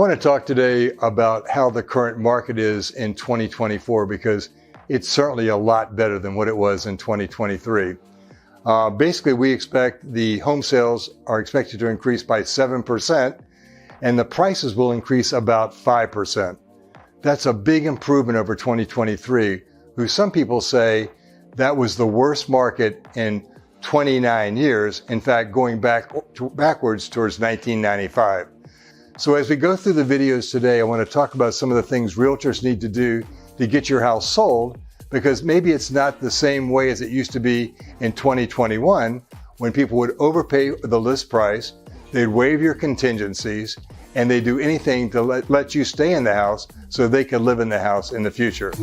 want to talk today about how the current market is in 2024 because it's certainly a lot better than what it was in 2023. Basically, we expect the home sales are expected to increase by 7% and the prices will increase about 5%. That's a big improvement over 2023, who some people say that was the worst market in 29 years, in fact, going backwards towards 1995. So as we go through the videos today, I want to talk about some of the things realtors need to do to get your house sold, because maybe it's not the same way as it used to be in 2021, when people would overpay the list price, they'd waive your contingencies, and they'd do anything to let you stay in the house so they could live in the house in the future.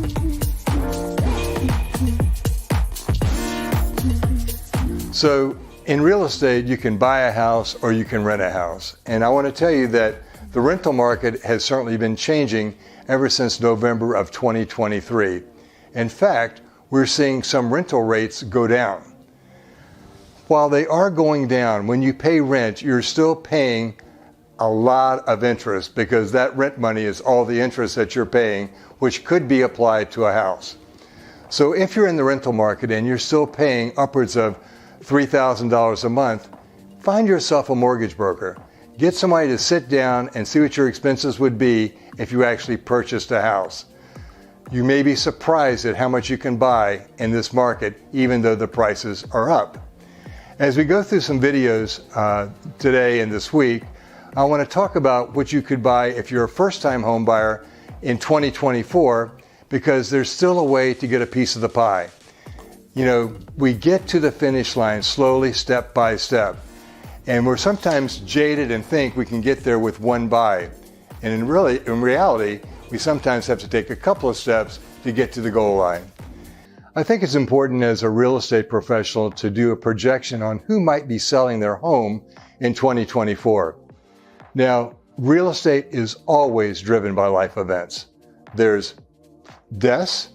So in real estate, you can buy a house or you can rent a house. And I want to tell you that the rental market has certainly been changing ever since November of 2023. In fact, we're seeing some rental rates go down. While they are going down, when you pay rent, you're still paying a lot of interest, because that rent money is all the interest that you're paying, which could be applied to a house. So if you're in the rental market and you're still paying upwards of $3,000 a month, find yourself a mortgage broker. Get somebody to sit down and see what your expenses would be if you actually purchased a house. You may be surprised at how much you can buy in this market, even though the prices are up. As we go through some videos today and this week, I want to talk about what you could buy if you're a first-time home buyer in 2024, because there's still a way to get a piece of the pie. You know, we get to the finish line slowly, step by step, and we're sometimes jaded and think we can get there with one buy. And in reality, we sometimes have to take a couple of steps to get to the goal line. I think it's important as a real estate professional to do a projection on who might be selling their home in 2024. Now, real estate is always driven by life events. There's deaths,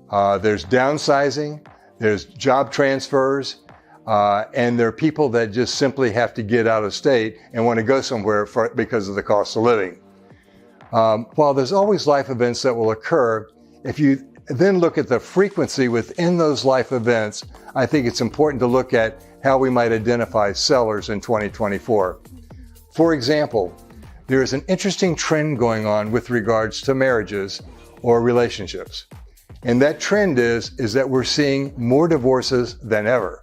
there's downsizing, there's job transfers, and there are people that just simply have to get out of state and want to go somewhere because of the cost of living. While there's always life events that will occur, if you then look at the frequency within those life events, I think it's important to look at how we might identify sellers in 2024. For example, there is an interesting trend going on with regards to marriages or relationships. And that trend is that we're seeing more divorces than ever.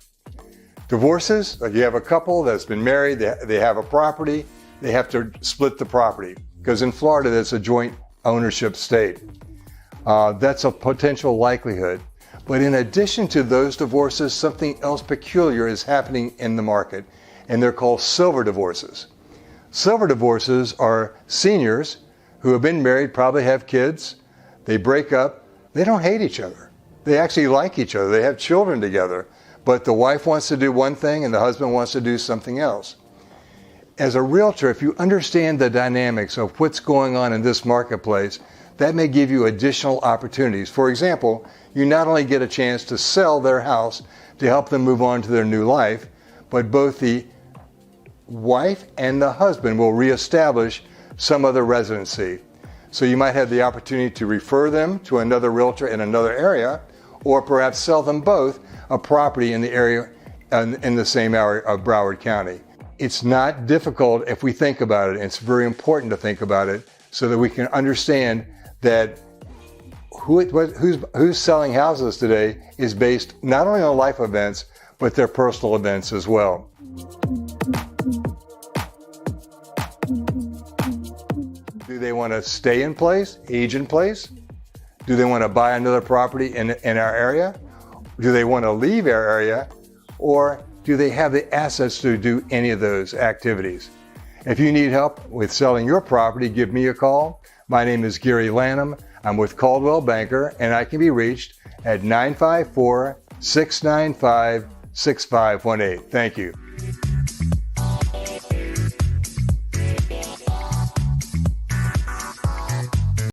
Divorces, like you have a couple that's been married, they have a property, they have to split the property. Because in Florida, that's a joint ownership state. That's a potential likelihood. But in addition to those divorces, something else peculiar is happening in the market, and they're called silver divorces. Silver divorces are seniors who have been married, probably have kids, they break up, they don't hate each other. They actually like each other, they have children together, but the wife wants to do one thing and the husband wants to do something else. As a realtor, if you understand the dynamics of what's going on in this marketplace, that may give you additional opportunities. For example, you not only get a chance to sell their house to help them move on to their new life, but both the wife and the husband will reestablish some other residency. So you might have the opportunity to refer them to another realtor in another area, or perhaps sell them both a property in the area, in the same area of Broward County. It's not difficult if we think about it. It's very important to think about it so that we can understand that who's selling houses today is based not only on life events, but their personal events as well. Do they want to stay in place, age in place? Do they want to buy another property in our area? Do they want to leave our area? Or do they have the assets to do any of those activities? If you need help with selling your property, give me a call. My name is Gary Lanham. I'm with Coldwell Banker, and I can be reached at 954-695-6518. Thank you.